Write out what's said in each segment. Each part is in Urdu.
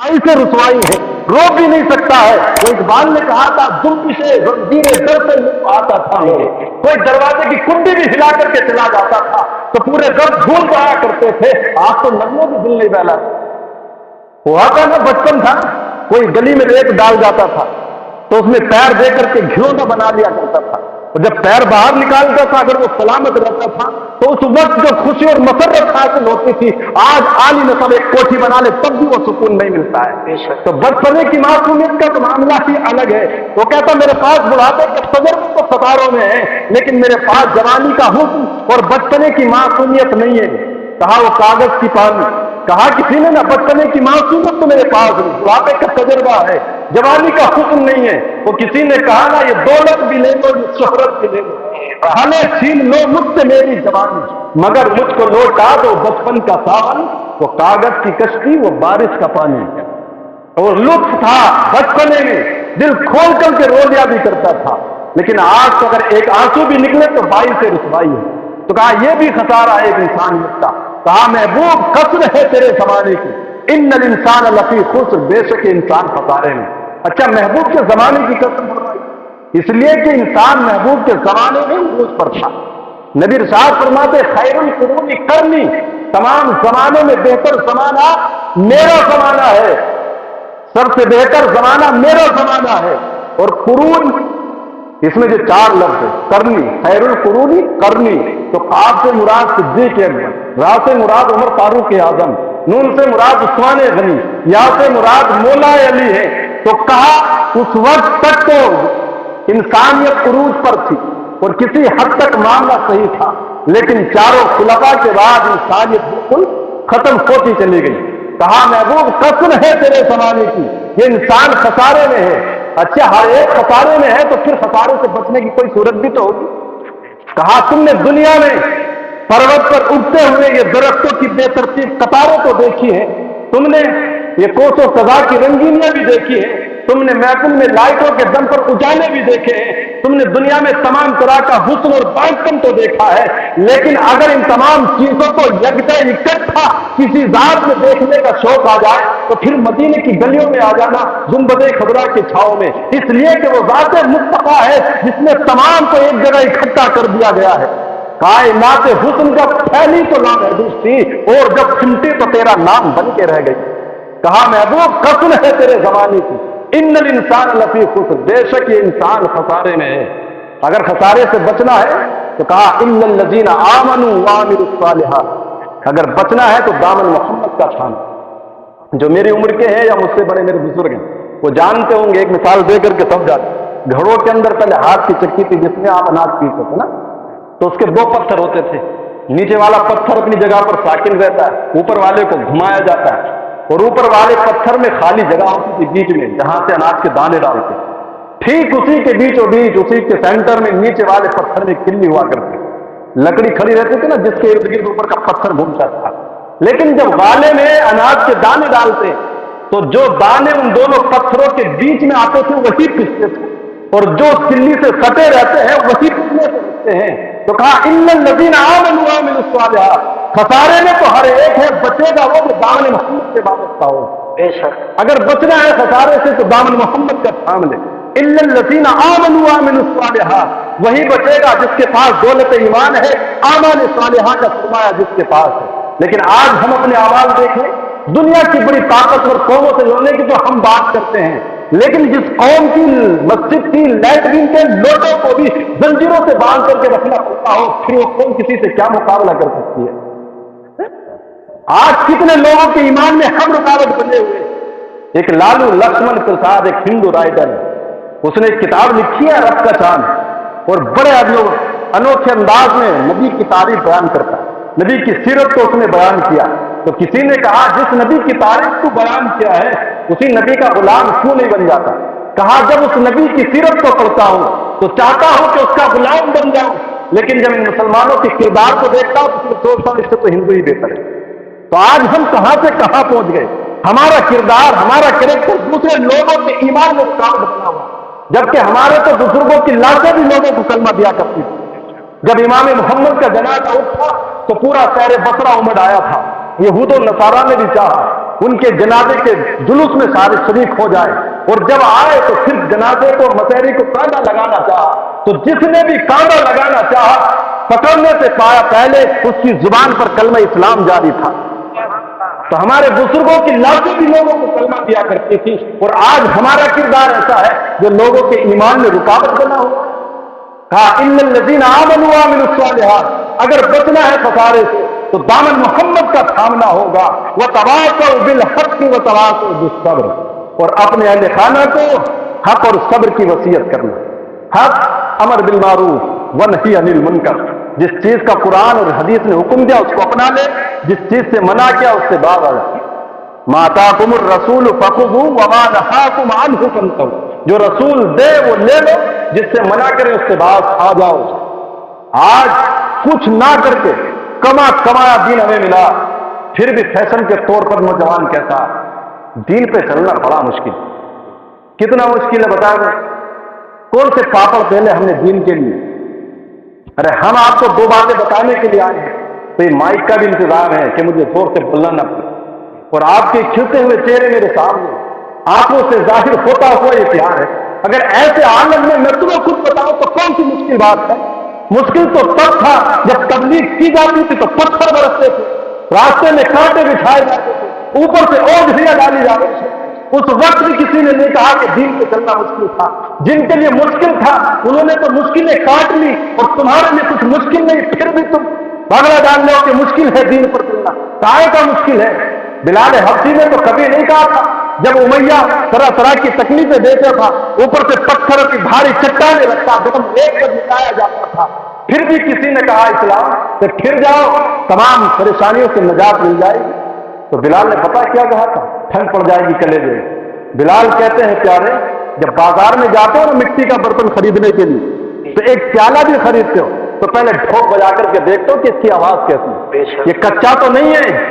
سے رسوائی ہے، رو بھی نہیں سکتا ہے۔ وہ اقبال نے کہا تھا جنبشِ زنجیر در سے لطف آتا تھا مجھے، کوئی دروازے کی کنڈی بھی ہلا کر کے چلا جاتا تھا تو پورے درد بھول جایا کرتے تھے۔ آپ تو نغموں بھی دل نہیں بہلا ہوا تھا نا، بچپن تھا، کوئی گلی میں ریت ڈال جاتا تھا تو اس میں پیر دے کر کے گھلونا بنا لیا کرتا تھا، اور جب پیر باہر نکالتا تھا اگر وہ سلامت رہتا تھا تو اس وقت جو خوشی اور مسرت حاصل ہوتی تھی، آج عالی نسب ایک کوٹھی بنا لے تب بھی وہ سکون نہیں ملتا ہے۔ تو بچپنے کی معصومیت کا تو معاملہ ہی الگ ہے۔ وہ کہتا میرے پاس بڑھاپے کے تجربے تو ستاروں میں ہے، لیکن میرے پاس جوانی کا حسن اور بچپنے کی معصومیت نہیں ہے۔ کہا وہ کاغذ کی پانی، کہا کسی نے نہ بچپنے کی معصومیت تو میرے پاس نہیں، بڑھاپے کا تجربہ ہے، جوانی کا حسن نہیں ہے۔ وہ کسی نے کہا نا یہ دولت بھی لے لو یہ شہرت بھی لے لو، بھلے چھین لو مجھ سے میری جوانی، مگر مجھ کو لوٹا دو بچپن کا ساون، وہ کاغذ کی کشتی وہ بارش کا پانی۔ اور لطف تھا بچپنے میں، دل کھول کر کے رو لیا بھی کرتا تھا، لیکن آج تو اگر ایک آنسو بھی نکلے تو بائی سے رسوائی ہے۔ تو کہا یہ بھی خسارہ ہے ایک انسانیت کا۔ کہا محبوب قصر ہے تیرے زمانے کی، ان الانسان لفی خسر، بے شک انسان خسارے میں۔ اچھا محبوب کے زمانے کی قسم فرمائی، اس لیے کہ انسان محبوب کے زمانے میں عروج پر تھا۔ نبی ارشاد فرماتے خیر القرون قرنی، تمام زمانوں میں بہتر زمانہ میرا زمانہ ہے، سب سے بہتر زمانہ میرا زمانہ ہے۔ اور قرون اس میں جو چار لفظ ہے، کرنی، خیر القرونی کرنی، تو قاف سے مراد صدیق اکبر، را سے مراد عمر فاروق اعظم، نون سے مراد عثمان غنی، یا سے مراد مولا علی ہے۔ تو کہا اس وقت تک تو انسانیت عروج پر تھی اور کسی حد تک معاملہ صحیح تھا، لیکن چاروں خلفاء کے بعد انسانیت بالکل ختم ہوتی چلی گئی۔ کہا محبوب قسم ہے تیرے زمانے کی، یہ انسان خسارے میں ہے۔ اچھا ہر ایک خسارے میں ہے تو پھر خسارے سے بچنے کی کوئی صورت بھی تو ہوگی۔ کہا تم نے دنیا میں پروت پر اگتے ہوئے یہ درختوں کی بے ترتیب قطاریں تو دیکھی ہے، تم نے یہ کوس و قضا کی رنگینیاں بھی دیکھی ہے، تم نے محفل میں لائٹوں کے دم پر اجالے بھی دیکھے ہیں، تم نے دنیا میں تمام طرح کا حسن اور بانٹپن تو دیکھا ہے، لیکن اگر ان تمام چیزوں کو یکجا اکٹھا کسی ذات میں دیکھنے کا شوق آ جائے تو پھر مدینے کی گلیوں میں آ جانا گنبد خضرا کی چھاؤں میں، اس لیے کہ وہ ذات مصطفیٰ ہے جس نے تمام کو ایک جگہ اکٹھا کر دیا گیا ہے۔ کائنات حسن جب پھیلی تو لامحدود تھی، اور جب سمٹی تو تیرا نام بن کے رہ گئی۔ کہا محبوب قسم ہے تیرے زمانے کی، ان الانسان لفی خسر، بے شک یہ انسان خسارے میں ہے۔ اگر خسارے سے بچنا ہے تو کہا الا الذین آمنوا وعملوا الصالحات، اگر بچنا ہے تو دامن محمد کا تھام۔ جو میری عمر کے ہیں یا مجھ سے بڑے میرے بزرگ ہیں وہ جانتے ہوں گے، ایک مثال دے کر کے سمجھا دیں۔ گھڑوں کے اندر پہلے ہاتھ کی چکی تھی جس میں آپ اناج پیستے تھے نا، تو اس کے دو پتھر ہوتے تھے، نیچے والا پتھر اپنی جگہ پر ساکن رہتا ہے، اوپر والے کو گھمایا جاتا ہے، اور اوپر والے پتھر میں خالی جگہ ہوتی تھی بیچ میں جہاں سے اناج کے دانے ڈالتے، ٹھیک اسی کے بیچوں بیچ اسی کے سینٹر میں نیچے والے پتھر میں کلی ہوا کرتی، لکڑی کھڑی رہتی تھی نا جس کے ارد گرد اوپر کا پتھر گھومتا تھا۔ لیکن جب والے میں اناج کے دانے ڈالتے تو جو دانے ان دونوں پتھروں کے بیچ میں آتے تھے وہی پستے تھے، اور جو کلی سے سٹے رہتے ہیں وہی پسنے سے بچتے ہیں۔ تو کہا ان الذین آمنوا وعملوا الصالحات، خسارے میں تو ہر ایک ہے، بچے گا وہ جو دامن محمد سے وابستہ ہو۔ بے شک اگر بچنا ہے خسارے سے تو دامن محمد کا تھام لے۔ الا الذین آمنوا وعملوا الصالحات، وہی بچے گا جس کے پاس دولت ایمان ہے، اعمال صالحہ کا سرمایہ جس کے پاس ہے۔ لیکن آج ہم اپنے اعمال دیکھیں، دنیا کی بڑی طاقتور قوموں سے لڑنے کی تو ہم بات کرتے ہیں، لیکن جس قوم کی مسجد کی لیٹرین کے لوٹوں کو بھی زنجیروں سے باندھ کر کے رکھنا پڑتا ہو، پھر وہ قوم کسی سے کیا مقابلہ کر سکتی ہے؟ آج کتنے لوگوں کے ایمان میں ہم رکاوٹ بنے ہوئے۔ ایک لالو لکشمن پرساد ایک ہندو رائٹر ہے، اس نے ایک کتاب لکھی ہے رب کا چاند، اور بڑے انوکھے انداز میں نبی کی تعریف بیان کرتا ہے، نبی کی سیرت کو اس نے بیان کیا۔ تو کسی نے کہا جس نبی کی تعریف تو بیان کیا ہے اسی نبی کا غلام کیوں نہیں بن جاتا؟ کہا جب اس نبی کی سیرت کو پڑھتا ہوں تو چاہتا ہوں کہ اس کا غلام بن جاؤں، لیکن جب ان مسلمانوں کے کردار کو دیکھتا ہوں تو پھر سوچتا ہوں اس سے تو ہندو ہی بہتر ہے۔ تو آج ہم کہاں سے کہاں پہنچ گئے، ہمارا کردار ہمارا کریکٹر دوسرے لوگوں کے ایمان میں رکاوٹ بنا ہوا، جبکہ ہمارے تو بزرگوں کی لاشیں بھی لوگوں کو کلمہ دیا کرتی تھی۔ جب امام محمد کا جنازہ اٹھا تو پورا شہر بصرہ امڑ آیا تھا، یہود و نصارہ نے بھی چاہا، ان کے جنازے کے جلوس میں سارے شریک ہو جائے، اور جب آئے تو پھر جنازے کو مسحری کو کانٹا لگانا چاہا، تو جس نے بھی کانٹا لگانا چاہا پکڑنے سے پایا پہلے اس کی زبان پر کلمہ اسلام جاری تھا۔ تو ہمارے بزرگوں کی لاکھوں بھی لوگوں کو کلمہ دیا کرتی تھی، اور آج ہمارا کردار ایسا ہے جو لوگوں کے ایمان میں رکاوٹ بنا ہوا۔ کہا ان الذین آمنوا وعملوا الصالحات، اگر بچنا ہے خسارے سے تو دامن محمد کا تھامنا ہوگا، وتواصوا بالحق وتواصوا بالصبر، اور اپنے اہل خانہ کو حق اور صبر کی وصیت کرنا۔ حق امر بالمعروف ونہی عن المنکر، جس چیز کا قرآن اور حدیث نے حکم دیا اس کو اپنا لے، جس چیز سے منع کیا اس سے باز آ جائے۔ ما آتاکم الرسول فخذوہ وما نہاکم عنہ فانتہوا، جو رسول دے وہ لے لو، جس سے منع کرے اس سے باز آ جاؤ۔ آج کچھ نہ کر کے کمایا دین ہمیں ملا، پھر بھی فیشن کے طور پر نوجوان کہتا دین پہ چلنا بڑا مشکل، کتنا مشکل ہے بتا دیں۔ کون سے پاپڑ پہلے ہم نے دین کے لیے؟ ارے ہم آپ کو دو باتیں بتانے کے لیے آئے ہیں، تو یہ مائک کا بھی انتظام ہے کہ مجھے زور سے بولنا نہ پڑے، اور آپ کے کھلتے ہوئے چہرے میرے سامنے، آنکھوں سے ظاہر ہوتا ہوا یہ پیار ہے۔ اگر ایسے عالم میں تمہیں خود بتاؤں تو کون سی مشکل بات ہے؟ مشکل تو تب تھا جب تبلیغ کی جاتی تھی تو پتھر برستے تھے، راستے میں کانٹے بچھائے جاتے تھے، اوپر سے اوجھیاں ڈالی جاتی تھی۔ اس وقت بھی کسی نے نہیں کہا کہ دین پہ چلنا مشکل تھا۔ جن کے لیے مشکل تھا انہوں نے تو مشکلیں کاٹ لی، اور تمہارے لیے کچھ مشکل نہیں، پھر بھی تم بھگڑا ڈال لو کہ مشکل ہے دین پر چلنا۔ کائے کا مشکل ہے؟ بلال حبشی نے تو کبھی نہیں کہا تھا، جب امیہ طرح طرح کی تکلیفیں دیتا تھا، اوپر سے پتھروں کی بھاری چٹانیں رکھتا، دم ایک پر مٹایا جاتا تھا، پھر بھی کسی نے کہا اسلام کہ پھر جاؤ تمام پریشانیوں سے نجات مل جائے گی؟ تو بلال نے پتا کیا کہا تھا؟ ٹھنڈ پڑ جائے گی کلیجے۔ بلال کہتے ہیں پیارے، جب بازار میں جاتے ہو نا مٹی کا برتن خریدنے کے لیے، تو ایک پیالہ بھی خریدتے ہو تو پہلے ڈھوک بجا کر کے دیکھتے ہو کہ اس کی آواز کیسی ہے، یہ کچا تو نہیں ہے۔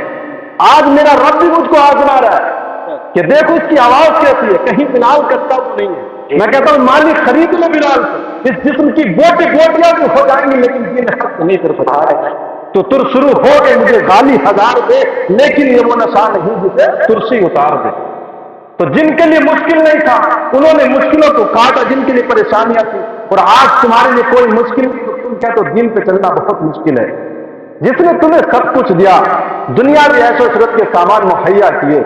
آج میرا رب بھی مجھ کو آزما رہا ہے کہ دیکھو اس کی آواز کیسی ہے، کہیں بلال کچا تو نہیں ہے۔ میں کہتا ہوں مالک خرید لو بلال سے، اس جسم کی بوٹیاں بھی ہو جائیں گی لیکن یہ حق نہیں کر سکتا ہے۔ تو تر شروع ہو گئے مجھے گالی ہزار دے، لیکن یہ وہ نشہ نہیں جسے ترسی اتار دے۔ تو جن کے لیے مشکل نہیں تھا انہوں نے مشکلوں کو کاٹا، جن کے لیے پریشانیاں تھی، اور آج تمہارے لیے کوئی مشکل نہیں تو تم کہتے ہو دین پہ چلنا بہت مشکل ہے۔ جس نے تمہیں سب کچھ دیا، دنیا میں ایسے عشرت کے سامان مہیا کیے،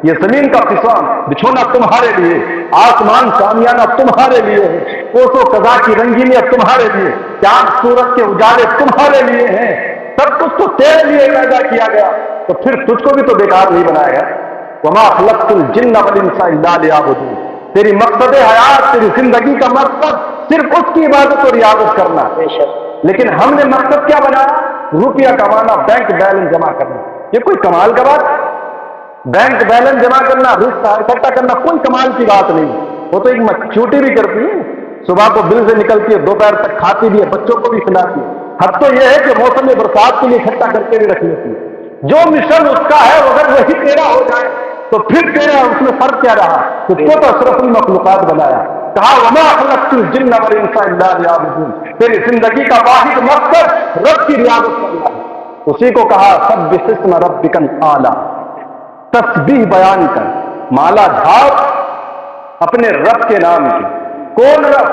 یہ زمین کا قسم بچھونا تمہارے لیے، آسمان شامیانہ تمہارے لیے ہے، کوسو قضا کی رنگینیاں تمہارے لیے، چاند سورج کے اجالے تمہارے لیے ہیں، سب کچھ تو تیرے لیے پیدا کیا گیا، تو پھر تجھ کو بھی تو بیکار نہیں بنایا گیا۔ وما خلقت الجن والانس الا ليعبدون، تیری مقصد حیات، تیری زندگی کا مقصد صرف اس کی عبادت اور رعایت کرنا ہے۔ لیکن ہم نے مقصد کیا بنایا؟ روپیہ کمانا، بینک بیلنس جمع کرنا۔ یہ کوئی کمال کا بات ہے؟ بینک بیلنس جمع کرنا، رزق اکٹھا کرنا کوئی کمال کی بات نہیں، وہ تو ایک مچھوٹی بھی کرتی ہے، صبح کو بل سے نکلتی ہے، دوپہر تک کھاتی بھی ہے، بچوں کو بھی کھلاتی ہے۔ حد تو یہ ہے کہ موسم برسات کے لیے اکٹھا کر کے بھی رکھ لیتی ہے۔ جو مشن اس کا ہے اگر وہی تیرا ہو جائے تو پھر تیرا اس میں فرق کیا رہا؟ تو اشرف المخلوقات بنایا، کہا وما خلقت الجن والانس الا ليعبدون، تیری زندگی کا واحد مقصد رب کی رعایت کرنا ہے۔ اسی کو کہا سبح اسم ربک الاعلی، تسبیح بیان کر، مالا جھاڑ اپنے رب کے نام کی۔ کون رب؟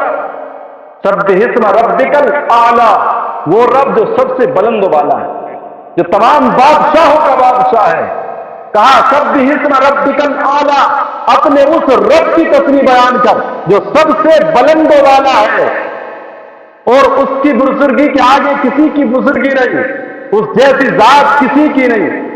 سبح اسم ربک الاعلی، وہ رب جو سب سے بلند و بالا ہے، جو تمام بادشاہوں کا بادشاہ ہے۔ کہا سبح اسم ربک الاعلی، اپنے اس رب کی تسبیح بیان کر جو سب سے بلند و بالا ہے، اور اس کی بزرگی کے آگے کسی کی بزرگی نہیں، اس جیسی ذات کسی کی نہیں۔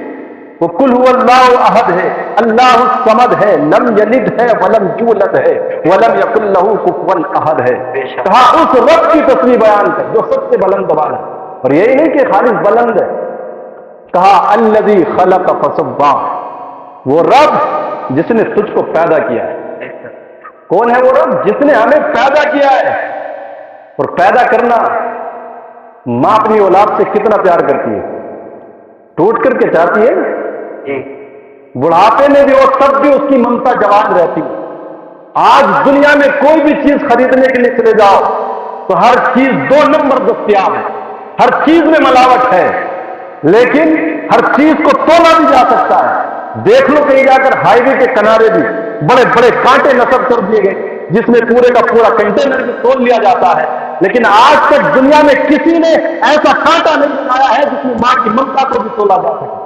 وہ قل هو اللہ احد ہے، اللہ الصمد ہے، لم یلد ہے ولم یولد ہے ولم یکن له کفوا احد ہے۔ کہا اس رب کی تسبیح بیان کر جو سب سے بلند و بالا ہے، اور یہی نہیں کہ خالص بلند ہے، کہا الذی خلق فسوی، وہ رب جس نے تجھ کو پیدا کیا ہے۔ کون ہے وہ رب؟ جس نے ہمیں پیدا کیا ہے۔ اور پیدا کرنا، ماں اپنی اولاد سے کتنا پیار کرتی ہے، ٹوٹ کر کے چاہتی ہے، بڑھاپے میں بھی اور تب بھی اس کی ممتا جوان رہتی ہے۔ آج دنیا میں کوئی بھی چیز خریدنے کے لیے چلے جاؤ تو ہر چیز 2 نمبر دستیاب ہے، ہر چیز میں ملاوٹ ہے، لیکن ہر چیز کو تولا بھی جا سکتا ہے۔ دیکھ لو کہیں جا کر ہائی وے کے کنارے بھی بڑے بڑے کانٹے نصب کر دیے گئے جس میں پورے کا پورا کنٹینر بھی تول لیا جاتا ہے، لیکن آج تک دنیا میں کسی نے ایسا کانٹا نہیں بنایا ہے جس میں ماں کی ممتا کو بھی تولا جا سکے۔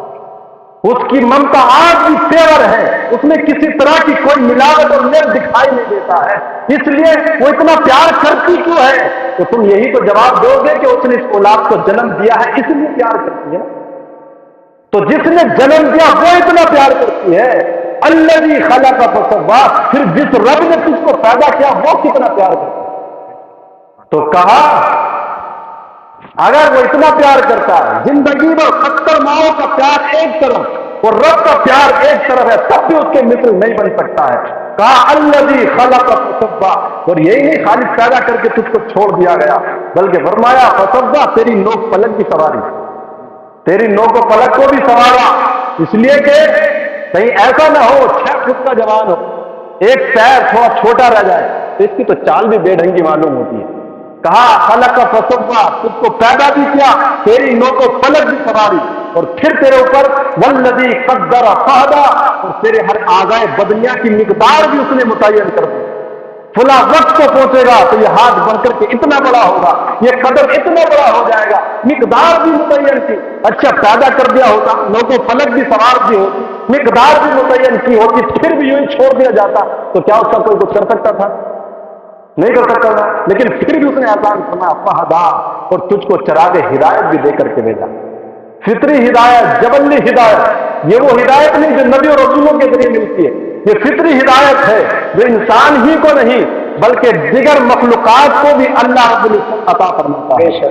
اس کی ممتا آج بھی پیور ہے، اس میں کسی طرح کی کوئی ملاوٹ اور میل دکھائی نہیں دیتا ہے۔ اس لیے وہ اتنا پیار کرتی کیوں ہے؟ تو تم یہی تو جواب دو گے کہ اس نے اس اولاد کو جنم دیا ہے اس لیے پیار کرتی ہے۔ تو جس نے جنم دیا وہ اتنا پیار کرتی ہے۔ الذی خلق فسوی، پھر جس رب نے تجھ کو پیدا کیا وہ کتنا پیار کرتا ہے۔ تو کہا اگر وہ اتنا پیار کرتا ہے، زندگی میں 70 ماؤں کا پیار ایک طرف اور رب کا پیار ایک طرف ہے، تب بھی اس کے مثل نہیں بن سکتا ہے۔ کہا الذی خلق فسوی، اور یہی نہیں خالق پیدا کر کے تجھ کو چھوڑ دیا گیا، بلکہ فرمایا فسوی، تیری نوک پلک بھی سواری، تیری نوک و پلک کو بھی سوارا، اس لیے کہ کہیں ایسا نہ ہو 6 فٹ کا جوان ہو، ایک پیر تھوڑا چھوٹا رہ جائے تو اس کی تو چال بھی بے ڈھنگی معلوم ہوتی ہے۔ کہا خلق فسوی، تجھ کو پیدا بھی کیا، تیری نوک و پلک بھی سواری، اور پھر تیرے اوپر والذی قدر فہدی، اور تیرے ہر اعضائے بدنیہ کی مقدار بھی اس نے متعین کر دی۔ فلاں وقت کو پہنچے گا تو یہ ہاتھ بن کر کے اتنا بڑا ہوگا، یہ قدم اتنا بڑا ہو جائے گا، مقدار بھی متعین کی۔ اچھا پیدا کر دیا ہوتا، نوک و پلک بھی سوار دی ہوتی، مقدار بھی متعین کی ہوتی، پھر بھی یوں ہی چھوڑ دیا جاتا تو کیا اس کا کوئی کچھ کر سکتا تھا؟ نہیں کر سکتا تھا، لیکن پھر بھی اس نے آسان فرمایا فہدا، اور تجھ کو چراغ ہدایت بھی دے کر کے بھیجا۔ فطری ہدایت، جبلی ہدایت، یہ وہ ہدایت نہیں جو نبی اور رسولوں کے ذریعے ملتی ہے، یہ فطری ہدایت ہے جو انسان ہی کو نہیں بلکہ دیگر مخلوقات کو بھی اللہ رب العزت عطا فرماتا ہے۔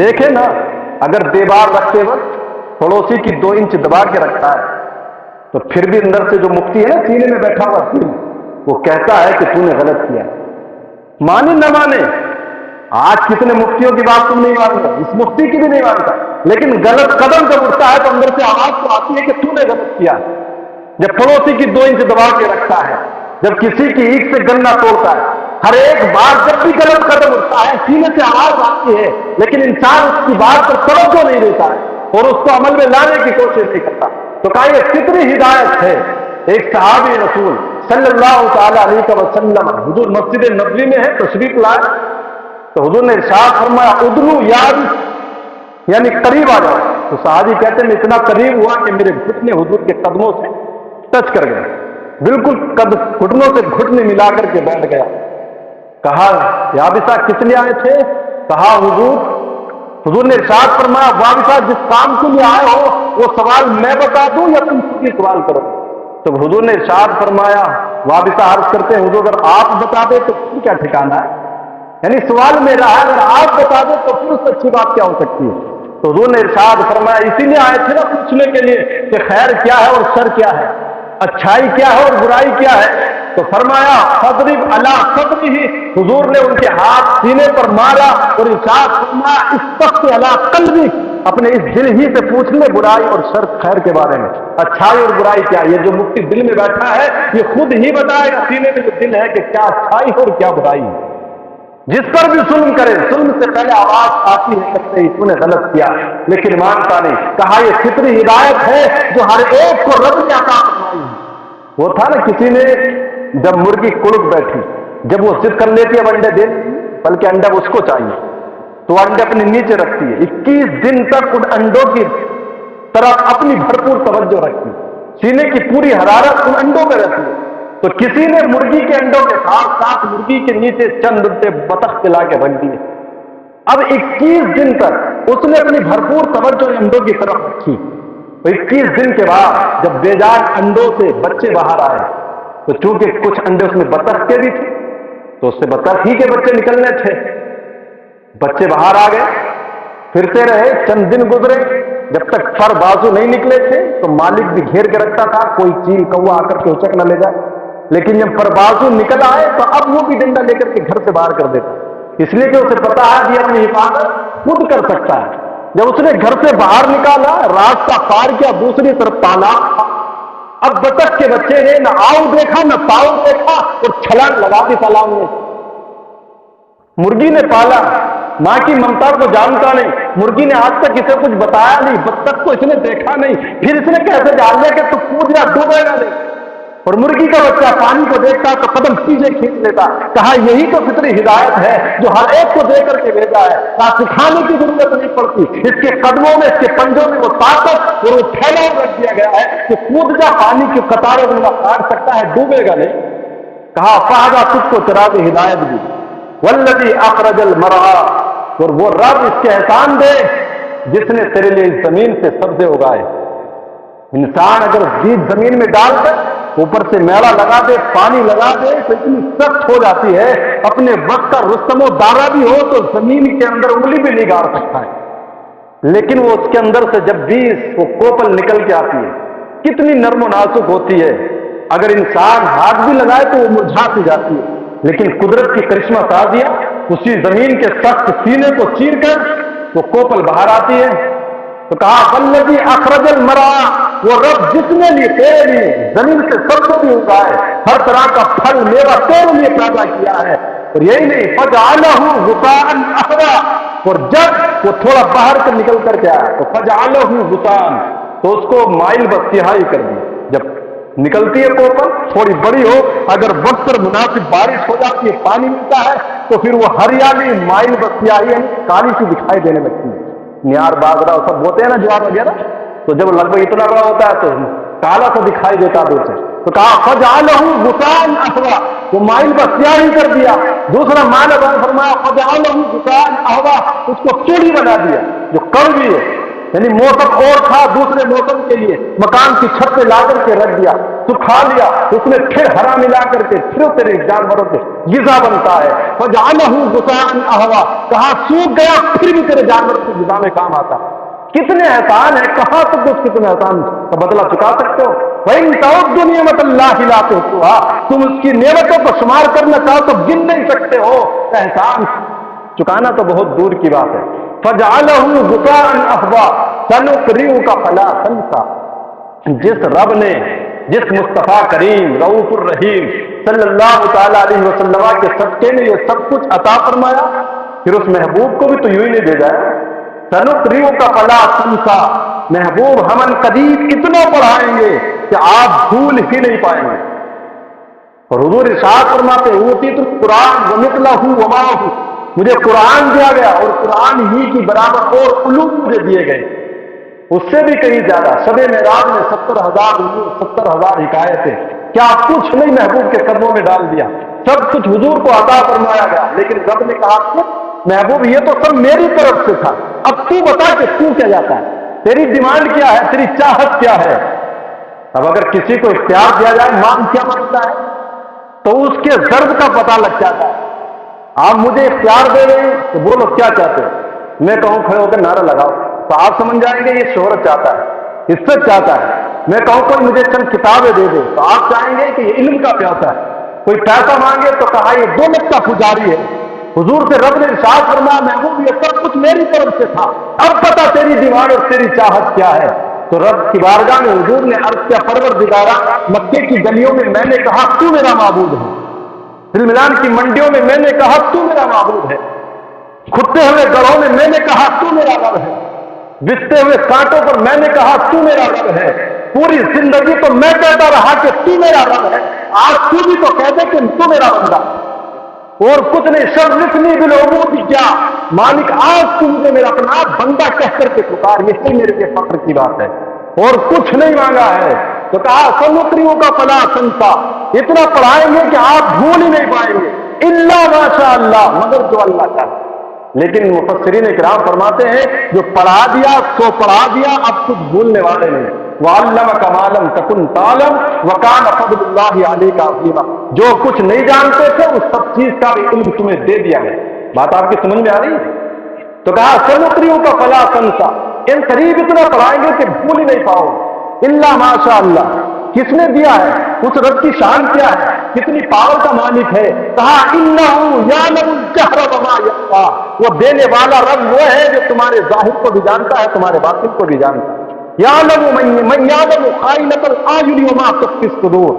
دیکھیں نا، اگر دیوار رکھتے وقت پڑوسی کی 2 انچ دبا کے رکھتا ہے تو پھر بھی اندر سے جو مفتی ہے نا سینے میں بیٹھا ہوا دل، وہ کہتا ہے کہ تو نے غلط کیا، مانے نہ مانے۔ آج کتنے مفتیوں کی بات تم نہیں مانتا، اس مفتی کی بھی نہیں مانتا، لیکن غلط قدم جب اٹھتا ہے تو اندر سے آواز تو آتی ہے کہ تو نے غلط کیا۔ جب پڑوسی کی 2 انچ دبا کے رکھتا ہے، جب کسی کی اینٹ سے گنا توڑتا ہے، ہر ایک بار جب بھی غلط قدم اٹھتا ہے سینے سے آواز آتی ہے، لیکن انسان اس کی بات پر توجہ نہیں دیتا ہے اور اس کو عمل میں لانے کی کوشش نہیں کرتا۔ تو کہا یہ فطری ہدایت ہے۔ ایک صحابی رسول صلی اللہ تعالی علیہ وسلم حضور مسجد نبوی میں ہے، تشریف لائے تو حضور نے ارشاد فرمایا ادنو یاد، یعنی قریب آ جاؤ۔ تو صحابی کہتے ہیں میں اتنا قریب ہوا کہ میرے گھٹنے حضور کے قدموں سے ٹچ کر گئے، بالکل گھٹنوں سے گھٹنے ملا کر کے بیٹھ گیا۔ کہا یابسہ کس لیے آئے تھے؟ کہا حضور نے ارشاد فرمایا وابسہ جس کام کے لیے آئے ہو وہ سوال میں بتا دوں یا تم خود ہی سوال کرو؟ تو حضور نے ارشاد فرمایا وابسہ عرض کرتے ہیں حضور اگر آپ بتا دیں تو پھر کیا ٹھکانا ہے، یعنی سوال میرا ہے، اگر آپ بتا دیں تو پھر اس سے اچھی بات کیا ہو سکتی ہے؟ تو حضور نے ارشاد فرمایا اسی لیے آئے تھے نا پوچھنے کے لیے کہ خیر کیا ہے اور شر کیا ہے، اچھائی کیا ہے اور برائی کیا ہے؟ تو فرمایا فضرب علی صدرہ، حضور نے ان کے ہاتھ سینے پر مارا اور ارشاد فرمایا استفت علی قلبی، اپنے اس دل ہی سے پوچھ لے برائی اور شر خیر کے بارے میں، اچھائی اور برائی کیا۔ یہ جو مفتی دل میں بیٹھا ہے یہ خود ہی بتائے گا سینے میں جو دل ہے کہ کیا اچھائی ہے اور کیا برائی ہے۔ جس پر بھی ظلم کرے ظلم سے پہلے آواز آتی ہے کہتے ہی تو نے غلط کیا، لیکن مانتا نہیں۔ کہا یہ فطری ہدایت ہے جو ہر ایک کو رب نے عطا فرمائی ہے۔ وہ تھا نا کسی نے جب مرغی کڑک بیٹھی، جب وہ ضد کر لیتی ہے اب انڈے دے، بلکہ انڈا اس کو چاہیے تو انڈے اپنے نیچے رکھتی ہے، 21 دن تک ان انڈوں کی طرف اپنی بھرپور توجہ رکھتی، سینے کی پوری حرارت ان انڈوں میں رہتی ہے۔ تو کسی نے مرغی کے انڈوں کے ساتھ ساتھ مرغی کے نیچے چند سے بطخ لا کے رکھ دیے۔ اب 21 دن تک اس نے اپنی بھرپور توجہ انڈوں کی طرف رکھی۔ تو 21 دن کے بعد جب بے جان انڈوں سے بچے باہر آئے تو چونکہ کچھ انڈے اس میں بطخ کے بھی تھے تو اس سے بطخ ہی کے بچے نکلنے تھے، بچے باہر آ گئے، پھرتے رہے، چند دن گزرے، جب تک پر بازو نہیں نکلے تھے تو مالک بھی گھیر کے رکھتا تھا کوئی چیل کوا آ کر کے اچک نہ لے جائے، لیکن جب پر بازو نکل آئے تو اب وہ بھی ڈنڈا لے کر کے گھر سے باہر کر دیتا، اس لیے کہ اسے پتا ہے کہ اپنی حفاظت خود کر سکتا ہے۔ جب اس نے گھر سے باہر نکالا، راستہ پار کیا، دوسری طرف تالاب تھا، اب بطخ کے بچے نے نہ آؤ دیکھا نہ پاؤ دیکھا اور چھلانگ لگا دی تالاب میں۔ مرغی نے پالا ماں کی ممتا کو جانتا نہیں، مرغی نے آج تک اسے کچھ بتایا نہیں، بطخ کو اس نے دیکھا نہیں، پھر اس نے کیسے جان لیا کہ تو کود یا ڈوبے گا نہیں؟ اور مرغی کا بچہ پانی کو دیکھتا تو قدم پیچھے کھینچ لیتا۔ کہا یہی تو فطری ہدایت ہے جو ہر ایک کو دے کر کے بھیجا ہے، سکھانے کی ضرورت نہیں پڑتی، اس کے قدموں میں، اس کے پنجوں میں وہ طاقت اور وہ پھیلاؤ رکھ دیا گیا ہے کہ کود جا، پانی کی قطاروں میں وہ کاٹ سکتا ہے، ڈوبے گا نہیں۔ کہا فہذا تجھ کو چراغ ہدایت دی، والذی اخرج المرعى، اور وہ رب اس کے احسان دے جس نے تیرے لیے اس زمین سے سبزے اگائے۔ انسان اگر بیج زمین میں ڈال کر اوپر سے میڑا لگا دے، پانی لگا دے تو اتنی سخت ہو جاتی ہے، اپنے وقت کا رستم و دارا بھی ہو تو زمین کے اندر انگلی بھی نہیں گاڑ سکتا ہے، لیکن وہ اس کے اندر سے جب بیج وہ کوپل نکل کے آتی ہے کتنی نرم و نازک ہوتی ہے، اگر انسان ہاتھ بھی لگائے تو وہ مرجھا سی جاتی ہے، لیکن قدرت کی کرشمہ سازیاں اسی زمین کے سخت سینے کو چیر کر وہ کوپل باہر آتی ہے۔ تو کہا والذی اخرج المرعى، وہ رب جس نے لیے تیرے لیے زمین سے سب کو بھی اگائے، ہر طرح کا پھل میوہ تیرے لیے پیدا کیا ہے، اور یہی نہیں فجعلہ غثاء احوا، اور جب وہ تھوڑا باہر کر نکل کر کے آیا تو فجعلہ غثاء، تو اس کو مائل بس تہائی کر دی۔ جب نکلتی ہے کوپل تھوڑی بڑی ہو، اگر وقت پر مناسب بارش ہو جاتی ہے، پانی ملتا ہے تو پھر وہ ہریالی مائل بس تہائی کالی سی دکھائی دینے لگتی ہے۔ نیار باجرا سب بوتے ہیں نا، جوار وغیرہ، تو جب لگ بھگ اتنا بڑا ہوتا ہے تو کالا سا دکھائی دیتا دور سے۔ تو کہا فجعلہ غثاء احوا، وہ مائل بس تہائی کر دیا۔ دوسرا معنی بیان فرمایا فجعلہ غثاء احوا، اس کو چوڑی بنا دیا جو کڑوی ہے، یعنی موسم اور تھا دوسرے موسم کے لیے مکان کی چھت پہ لا کر کے رکھ دیا، سکھا لیا، اس میں پھر ہرا ملا کر کے پھر تیرے جانوروں کے غذا بنتا ہے۔ فجعلہ غثاء احوا، کہاں سوکھ گیا پھر بھی تیرے جانوروں کے غذا میں کام آتا۔ کتنے احسان ہیں، کہاں تک اس کتنے احسان کا بدلہ چکا سکتے ہو؟ وَإِن تَعُدُّوا نِعْمَتَ اللَّهِ لَا تُحْصُوهَا، تم اس کی نعمتوں کو شمار کرنا چاہو تو گن نہیں سکتے ہو، احسان چکانا تو بہت دور کی بات ہے۔ فَجْعَلَهُ غُثَاءً أَحْوَىٰ سَنُقْرِئُكَ فَلَا تَنْسَىٰ، جس رب نے، جس مصطفیٰ کریم رؤوف الرحیم صلی اللہ تعالی علیہ وسلم کے صدقے میں یہ سب کچھ عطا فرمایا، پھر اس محبوب کو بھی تو یوں ہی نہیں بھیجا ہے۔ سَنُقْرِئُكَ فَلَا تَنْسَىٰ، محبوب ہم قریب اتنا پڑھائیں گے کہ آپ بھول ہی نہیں پائیں گے۔ اور حضور ارشاد فرماتے اوتیت القرآن ومثلہ ومعہ، مجھے قرآن دیا گیا اور قرآن ہی کی برابر اور علوم مجھے دیے گئے، اس سے بھی کہیں زیادہ۔ شب معراج میں 70,000 علوم، 70,000 حکایتیں، کیا کچھ نہیں محبوب کے قدموں میں ڈال دیا، سب کچھ حضور کو عطا فرمایا گیا۔ لیکن رب نے کہا محبوب یہ تو سب میری طرف سے تھا، اب تو بتا کہ تو کیا جاتا ہے، تیری ڈیمانڈ کیا ہے، تیری چاہت کیا ہے۔ اب اگر کسی کو اختیار دیا جائے مانگ کیا مانگتا ہے تو اس کے ضرب کا پتہ لگ جاتا ہے۔ آپ مجھے اختیار دے رہے ہیں تو بولو کیا چاہتے ہو، میں کہوں کھڑے ہو کر نعرہ لگاؤ تو آپ سمجھ جائیں گے یہ شہرت چاہتا ہے، عزت چاہتا ہے۔ میں کہوں کوئی مجھے چند کتابیں دے دے تو آپ چاہیں گے کہ یہ علم کا پیاسا ہے۔ کوئی پیسہ مانگے تو کہا یہ دولت کا پجاری ہے۔ حضور سے رب نے ارشاد فرمایا محبوب یہ سب کچھ میری طرف سے تھا، اب پتا تیری ڈیمانڈ اور تیری چاہت کیا ہے۔ تو رب کی بارگاہ میں حضور نے عرض کیا پروردگارا، مکے کی گلیوں میں میں نے کہا تو میرا معبود ہے، دل ملان کی منڈیوں میں میں نے کہا تو میرا معبود ہے، کھدتے ہوئے گڑھوں میں میں نے کہا تو میرا رب ہے، بچتے ہوئے کانٹوں پر میں نے کہا تو میرا رب ہے۔ پوری زندگی تو میں کہتا رہا کہ تو میرا رب ہے، آج تو بھی تو کہہ دے کہ تو میرا بندہ، اور کچھ نہیں۔ شرفنی بالعبود کیا مالک، آج تو مجھے میرا اپنا بندہ کہہ کر کے پکار، یہی میرے لیے فخر کی بات ہے، اور کچھ نہیں مانگا ہے۔ تو کہا سنقریوں کا فلا تنسا، اتنا پڑھائیں گے کہ آپ بھول ہی نہیں پائیں گے، الا ماشاء اللہ، مگر جو اللہ کا۔ لیکن مفسرین کرام فرماتے ہیں جو پڑھا دیا سو پڑھا دیا، اب کچھ بھولنے والے نہیں۔ وَعَلَّمَكَ مَا لَمْ تَكُنْ تَعْلَمْ وَكَانَ فَضْلُ اللَّهِ عَلَيْكَ عَظِيمًا، جو کچھ نہیں جانتے تھے اس سب چیز کا بھی علم تمہیں دے دیا ہے۔ بات آپ کی سمجھ میں آ رہی ہے؟ تو کہا سنقریوں کا فلا تنسا، ان قریب اتنا پڑھائیں گے کہ بھول ہی نہیں پاؤ، الا ماشاء اللہ۔ کس نے دیا ہے؟ اس رب کی شان کیا ہے، کتنی پاور کا مالک ہے۔ کہا انہ یعلم الجہر وما یخفی، وہ دینے والا رب وہ ہے جو تمہارے ظاہر کو بھی جانتا ہے، تمہارے باطن کو بھی جانتا ہے۔ یعلم من یعلم خائنۃ الاعین وما تخفی الصدور،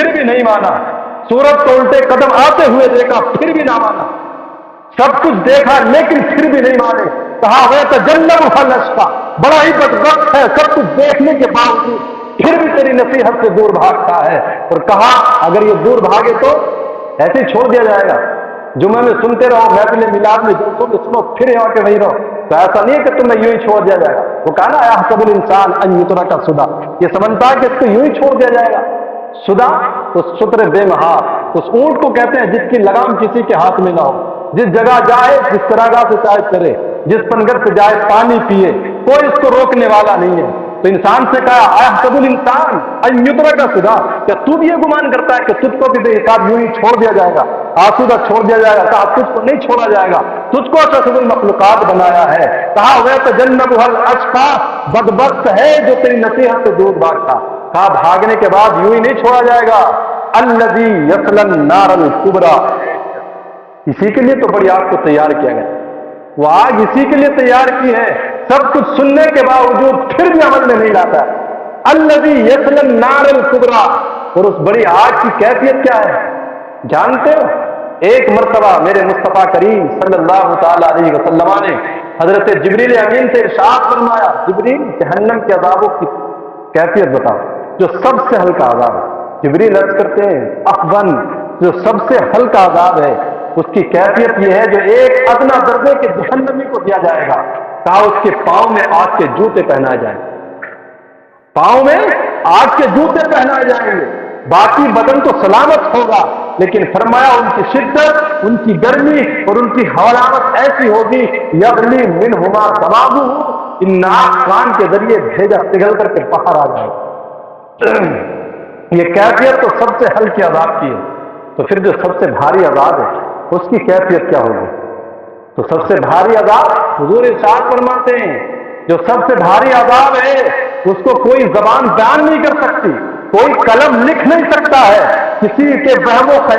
پھر بھی نہیں مانا، سورج کو الٹے قدم آتے ہوئے دیکھا پھر بھی نہ مانا، سب کچھ دیکھا لیکن پھر بھی نہیں مانے، کہا وہ تجنبها الاشقى، بڑا ہی بدبخت ہے، سب کچھ دیکھنے کے باوجود پھر بھی تیری نصیحت سے دور بھاگتا ہے، اور کہا اگر یہ دور بھاگے تو ایسے ہی چھوڑ دیا جائے گا، جمعے میں سنتے رہو، محفل میلاد میں جلسوں میں سنو، پھر یہاں کے وہیں رہو، تو ایسا نہیں ہے کہ تمہیں یوں ہی چھوڑ دیا جائے گا۔ وہ کہا نا یحسب الانسان ان یترک سدی، یہ سمجھتا ہے کہ اس کو یوں ہی چھوڑ دیا جائے گا۔ سدا اس شتر بے مہار، اس اونٹ کو کہتے ہیں جس کی لگام کسی کے ہاتھ میں نہ ہو، جس جگہ جائے، جس چراگاہ سے چاہے چرے، جس پنگھر سے جائے پانی پیے، کوئی اس کو روکنے والا نہیں ہے۔ تو انسان سے کہا احسب الانسان ان یترک سدی، کیا تو بھی یہ گمان کرتا ہے کہ تجھ کو بھی بے حساب یوں ہی چھوڑ دیا جائے گا، آسودہ چھوڑ دیا جائے گا؟ کہا تجھ کو نہیں چھوڑا جائے گا، تجھ کو اشرف المخلوقات بنایا ہے۔ کہا وَيَتَجَنَّبُهَا الْأَشْقَى، بدبخت ہے جو تیری نصیحت سے دور بھاگتا۔ کہا بھاگنے کے بعد یوں ہی نہیں چھوڑا جائے گا، الَّذِي يَصْلَى النَّارَ الْكُبْرَى، اسی کے لیے تو بڑی آگ کو تیار کیا گیا، وہ آگ اسی کے لیے تیار کی ہے، سب کچھ سننے کے باوجود پھر بھی عمل میں نہیں لاتا ہے۔ الَّذِي يَصْلَى النَّارَ الْكُبْرَى، اور اس بڑی آگ کی کیفیت کیا ہے جانتے ہو؟ ایک مرتبہ میرے مصطفیٰ کریم صلی اللہ تعالی علیہ وسلم نے حضرت جبریل امین سے ارشاد فرمایا، جبریل جہنم کے عذابوں کی کیفیت بتاؤ، جو سب سے ہلکا عذاب ہے۔ جبریل عرض کرتے ہیں اخون، جو سب سے ہلکا عذاب ہے اس کی کیفیت یہ ہے جو ایک ادنا درجے کے جہنمی کو دیا جائے گا، کہا اس کے پاؤں میں آگ کے جوتے پہنائے جائیں گے، پاؤں میں آگ کے جوتے پہنائے جائیں گے، باقی بدن تو سلامت ہوگا، لیکن فرمایا ان کی شدت، ان کی گرمی اور ان کی حرارت ایسی ہوگی یغلی منہما دماغہ، ان ناک کان کے ذریعے بھیجا پگھل کر کے باہر آ جائے۔ یہ کیفیت تو سب سے ہلکی عذاب کی ہے، تو پھر جو سب سے بھاری عذاب ہے اس کی کیفیت کیا ہوگی؟ تو سب سے بھاری عذاب حضور ارشاد فرماتے ہیں جو سب سے بھاری عذاب ہے اس کو کوئی زبان بیان نہیں کر سکتی، کوئی قلم لکھ نہیں سکتا ہے، کسی کے وہم و خیال